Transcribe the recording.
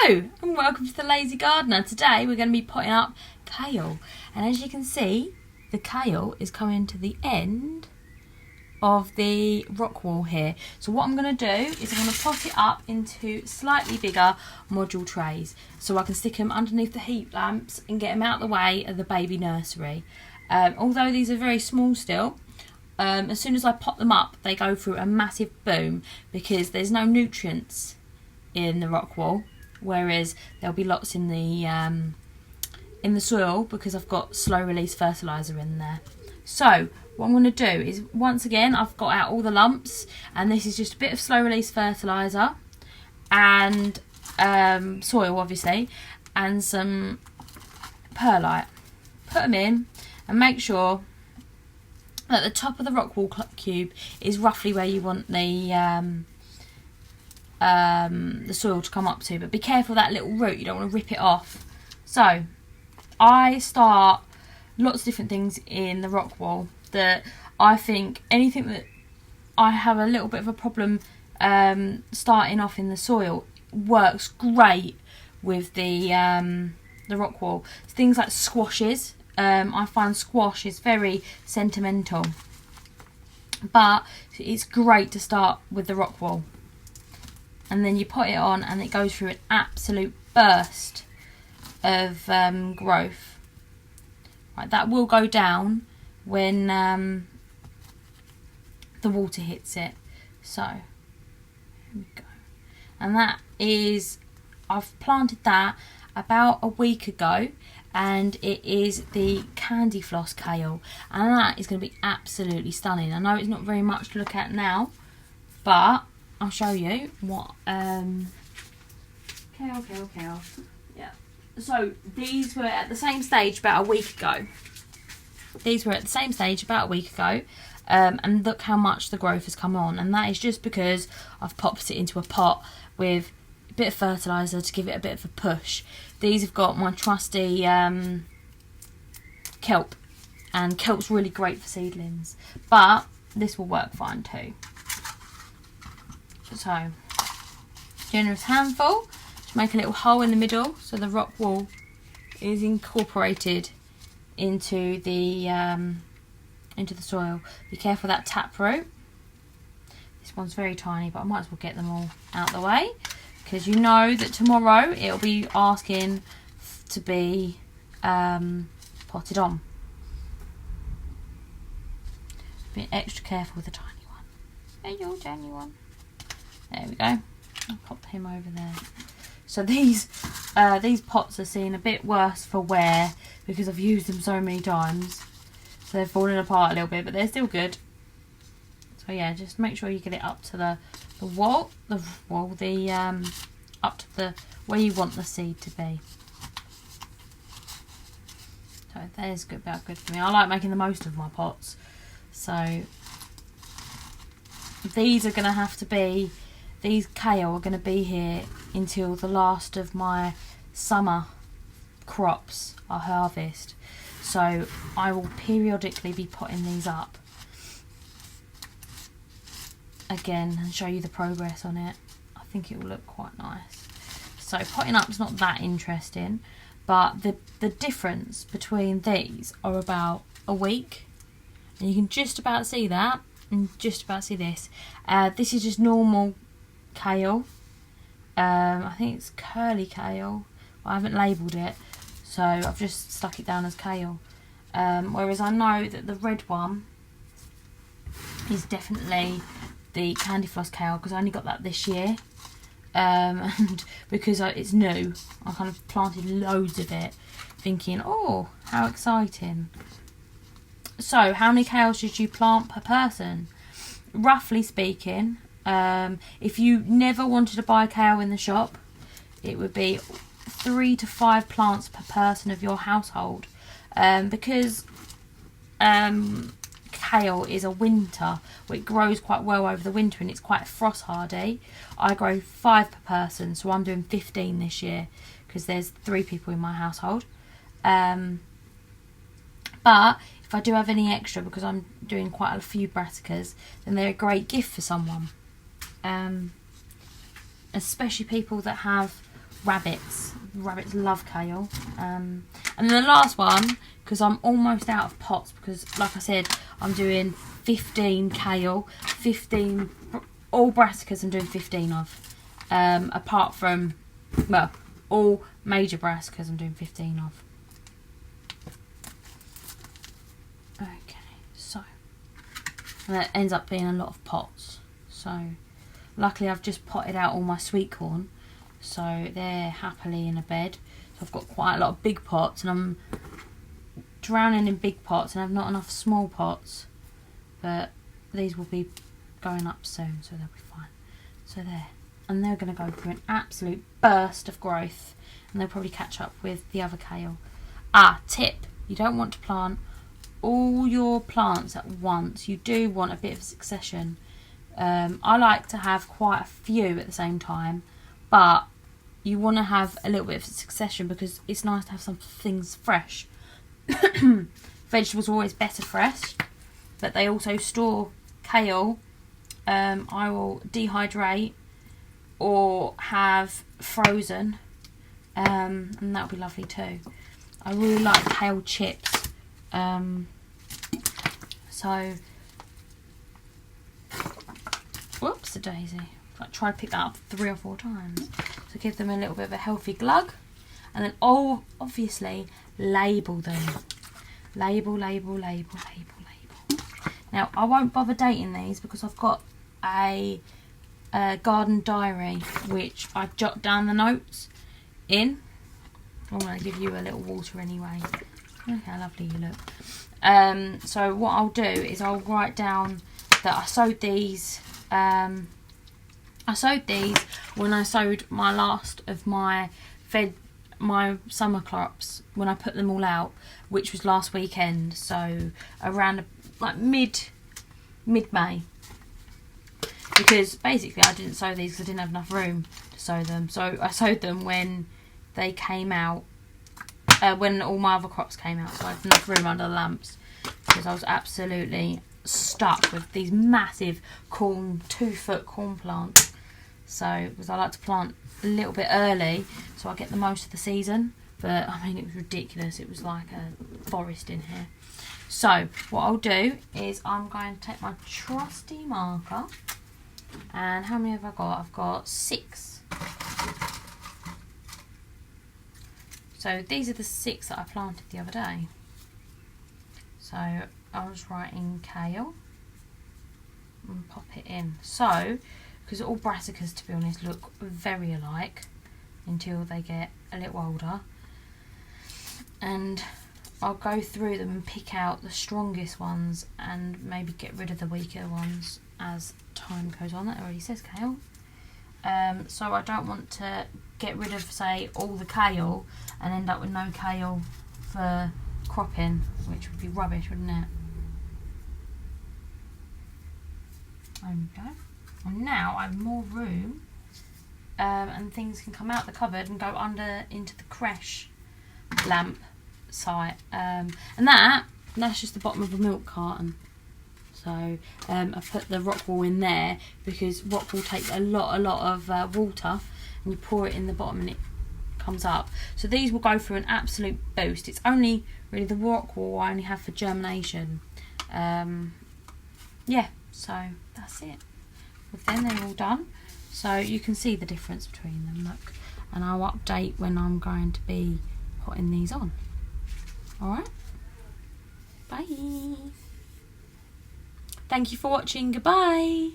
Hello and welcome to the Lazy Gardener. Today we're going to be potting up kale, and as you can see the kale is coming to the end of the rock wall here. So what I'm going to do is I'm going to pot it up into slightly bigger module trays so I can stick them underneath the heat lamps and get them out of the way of the baby nursery. Although these are very small still, as soon as I pot them up they go through a massive boom because there's no nutrients in the rock wall, whereas there'll be lots in the soil because I've got slow release fertilizer in there. So what I'm going to do is, once again, I've got out all the lumps, and this is just a bit of slow release fertilizer and soil obviously, and some perlite. Put them in and make sure that the top of the rock wall cube is roughly where you want the soil to come up to, but be careful that little root, you don't want to rip it off. So I start lots of different things in the rock wall that I think anything that I have a little bit of a problem starting off in the soil works great with the rock wall. Things like squashes, I find squash is very sentimental, but it's great to start with the rock wall. And then you put it on and it goes through an absolute burst of growth. Right, that will go down when the water hits it. So, here we go. And that is, I've planted that about a week ago, and it is the candy floss kale. And that is going to be absolutely stunning. I know it's not very much to look at now, but I'll show you what kale. Yeah. So these were at the same stage about a week ago. And look how much the growth has come on, and that is just because I've popped it into a pot with a bit of fertiliser to give it a bit of a push. These have got my trusty kelp, and kelp's really great for seedlings, but this will work fine too. So, generous handful to make a little hole in the middle so the rock wall is incorporated into the soil. Be careful of that taproot. This one's very tiny, but I might as well get them all out of the way because you know that tomorrow it'll be asking to be potted on. Be extra careful with the tiny one. Hey, your tiny one. There we go. I'll pop him over there. So these pots are seeing a bit worse for wear because I've used them so many times. So they're falling apart a little bit, but they're still good. So yeah, just make sure you get it up to the wall, up to the where you want the seed to be. So there's about good for me. I like making the most of my pots. So these are going to have to be. These kale are going to be here until the last of my summer crops are harvest. So I will periodically be potting these up again and show you the progress on it. I think it will look quite nice. So potting up is not that interesting, but the difference between these are about a week. And you can just about see that and just about see this. This is just normal kale. I think it's curly kale. I haven't labelled it, so I've just stuck it down as kale. Whereas I know that the red one is definitely the candy floss kale because I only got that this year. And because it's new, I kind of planted loads of it thinking, oh, how exciting. So how many kales should you plant per person? Roughly speaking, if you never wanted to buy kale in the shop, it would be 3 to 5 plants per person of your household, because kale is a winter, it grows quite well over the winter and it's quite frost hardy. I grow 5 per person, so I'm doing 15 this year because there's 3 people in my household. But if I do have any extra, because I'm doing quite a few brassicas, then they're a great gift for someone. Especially people that have rabbits. Rabbits love kale. And then the last one, because I'm almost out of pots, because like I said, I'm doing 15 kale, 15, all brassicas I'm doing 15 of. Apart from, well, all major brassicas I'm doing 15 of. Okay, so, and that ends up being a lot of pots. So, luckily I've just potted out all my sweet corn, so they're happily in a bed. So I've got quite a lot of big pots, and I'm drowning in big pots, and I've not enough small pots. But these will be going up soon, so they'll be fine. So there. And they're going to go through an absolute burst of growth, and they'll probably catch up with the other kale. Tip. You don't want to plant all your plants at once. You do want a bit of succession. I like to have quite a few at the same time, but you want to have a little bit of succession because it's nice to have some things fresh. Vegetables are always better fresh, but they also store kale. I will dehydrate or have frozen, and that'll be lovely too. I really like kale chips, so whoops a daisy, I tried to pick that up 3 or 4 times. So give them a little bit of a healthy glug, and then obviously label them. Label. Now I won't bother dating these because I've got a garden diary which I jot down the notes in. I'm going to give you a little water anyway. Look how lovely you look. So what I'll do is I'll write down that I sowed these. I sowed these when I sowed my last of my summer crops, when I put them all out, which was last weekend. So around like mid-May. Because basically I didn't sow these because I didn't have enough room to sow them. So I sowed them when they came out, when all my other crops came out. So I had enough room under the lamps, because I was absolutely stuck with these massive 2-foot corn plants. So, because I like to plant a little bit early so I get the most of the season. But I mean, it was ridiculous. It was like a forest in here. So what I'll do is I'm going to take my trusty marker. And how many have I got? I've got 6. So these are the 6 that I planted the other day. So I was writing kale and pop it in. So, because all brassicas, to be honest, look very alike until they get a little older. And I'll go through them and pick out the strongest ones and maybe get rid of the weaker ones as time goes on. That already says kale. So I don't want to get rid of, say, all the kale and end up with no kale for cropping, which would be rubbish, wouldn't it? There we go. And now I have more room, and things can come out the cupboard and go under into the creche lamp site. And that's just the bottom of a milk carton. So I put the rock wool in there because rock wool takes a lot of water, and you pour it in the bottom and it comes up. So these will go through an absolute boost. It's only really the rock wool I only have for germination. Yeah, so that's it. With them, they're all done. So you can see the difference between them, look. And I'll update when I'm going to be putting these on. Alright? Bye. Thank you for watching. Goodbye.